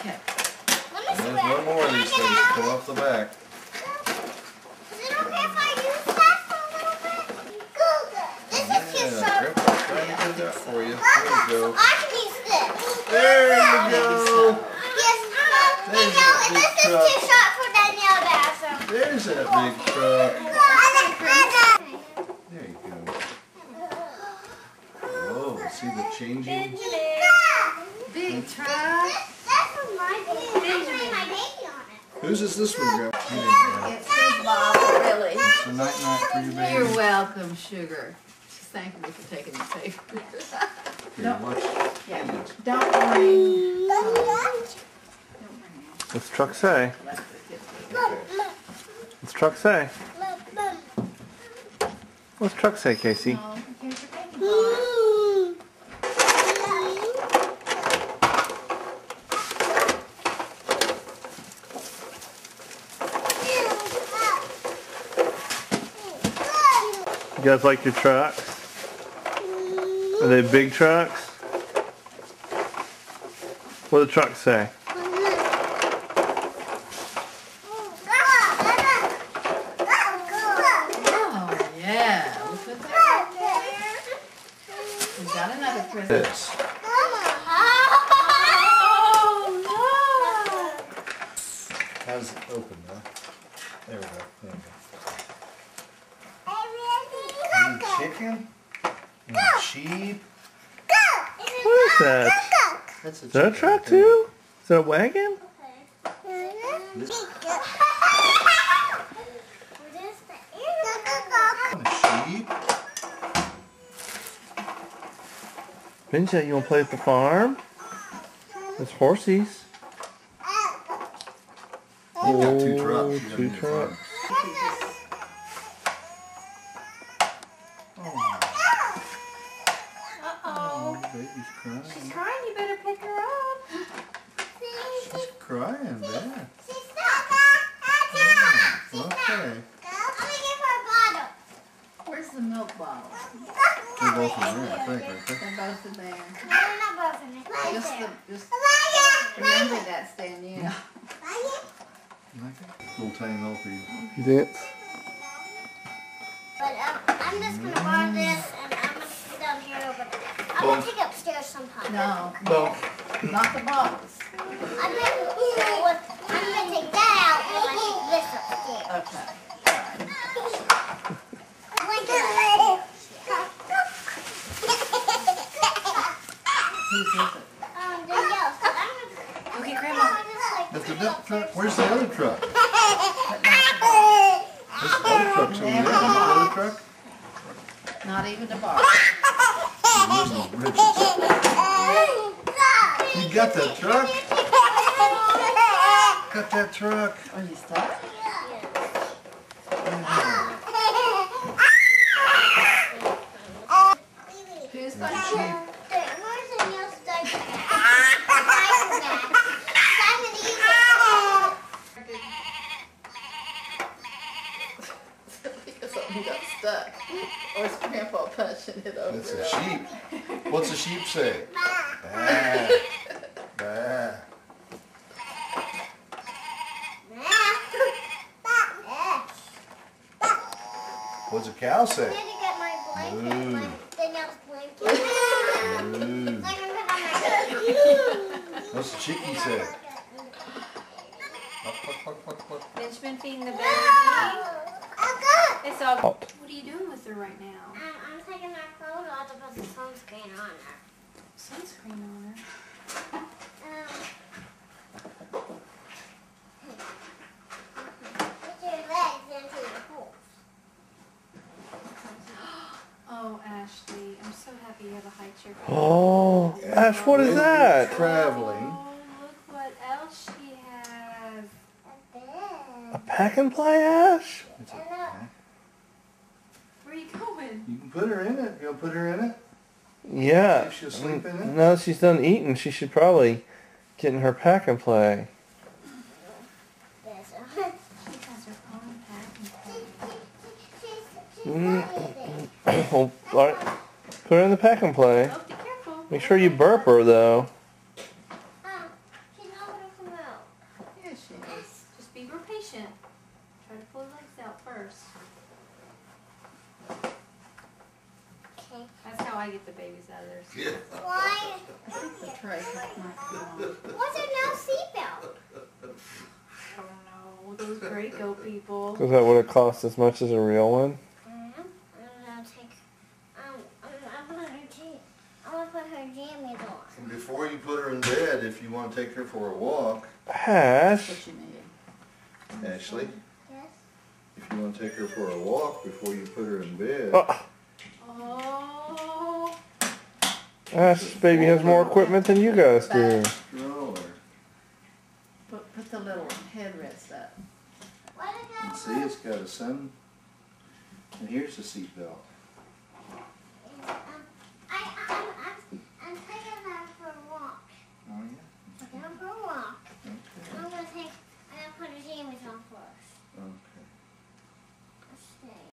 Okay. There's one more of these things that come off the back. Is it okay if I use that for a little bit? This is too sharp. Grandpa's trying to do that for you. There you go. I can use this. There you go. Yes, Danielle, this is too sharp for Danielle to have some. There's that big truck. There you go. Whoa, see the changing? Big truck. That's for my baby. I'm putting my baby on it. Whose is this one, Grandpa? You didn't grab it. It's his Bob, really. It's a night-night for your baby. You're welcome, sugar. Just thank me for taking the paper. Here, watch. Yeah. Don't worry. What's the truck say? What's the truck say? What's the truck say, Casey? No, here's your baby box. You guys like your trucks? Are they big trucks? What do the trucks say? Oh, yeah. We'll put that right there. We got another present. This. Oh, How's it open, huh? There we go. There we go. Chicken? And sheep? What is that? That's a Is that a chicken truck right there. too? Is that a wagon? Sheep? Benja, you want to play at the farm? There's horsies. You've got two trucks. Oh, You don't two need a farm. trucks. Oh, baby's crying. she's crying. You better pick her up. She's crying, Dad. Okay. Where's the milk bottle? They're both in there, I think, right there. They're both in there. Right Just, there. just remember that, Danielle. Little tiny millipede. You dance? But I'm just gonna borrow this and I'm gonna sit down here over there. I'm gonna take it upstairs sometime. No, No. not the box. I'm gonna take that out and I take this upstairs. Okay. Whose is it? Danielle, so I'm gonna Okay, Grandma. That's the dump truck. Where's the other truck? But not the box. There's the other trucks over there. Is that the other truck? Not even the box. Original riches. You got that truck? Got that truck. Are you stuck? Who's the sheep? Because something got stuck. Or is Grandpa punching it over? It's a sheep. What's a sheep say? Bah. Bah. What's a cow say? Moo. What's the chicken say? Benjamin feeding the baby. It's all. What are you doing with her right now? I'm taking her clothes off to put the sunscreen on her. Sunscreen on her. Put your legs into the pool. Oh, Ashley, I'm so happy you have a high chair. Oh, Ash, what is that? Traveling. Oh, look what else she has. A pack and play, Ash? It's a pack. Where are you going? You can put her in it. You'll put her in it? Yeah. If she'll sleep in it? Now that she's done eating, she should probably get in her pack and play. She has her own pack and play. Well, all right. Put her in the pack and play. Oh, be careful. Make sure you burp her, though. She's not gonna is. Just be real patient. Try to pull the legs out first. Okay. That's how I get the babies out of there. Yeah. Why? I think the tray might come on. What's a no seatbelt? I don't know. Those Graco people. Is that what it costs as much as a real one? I'm gonna take. I'm gonna put her jammies on. Before you put her in bed, if you want to take her for a walk, Ash. What you need. Ashley, Yes. if you want to take her for a walk before you put her in bed, Oh, Oh. Ash, baby has more equipment than you guys do. stroller. Put the little headrest up. What is that? And see, it's got a sun. And here's the seat belt.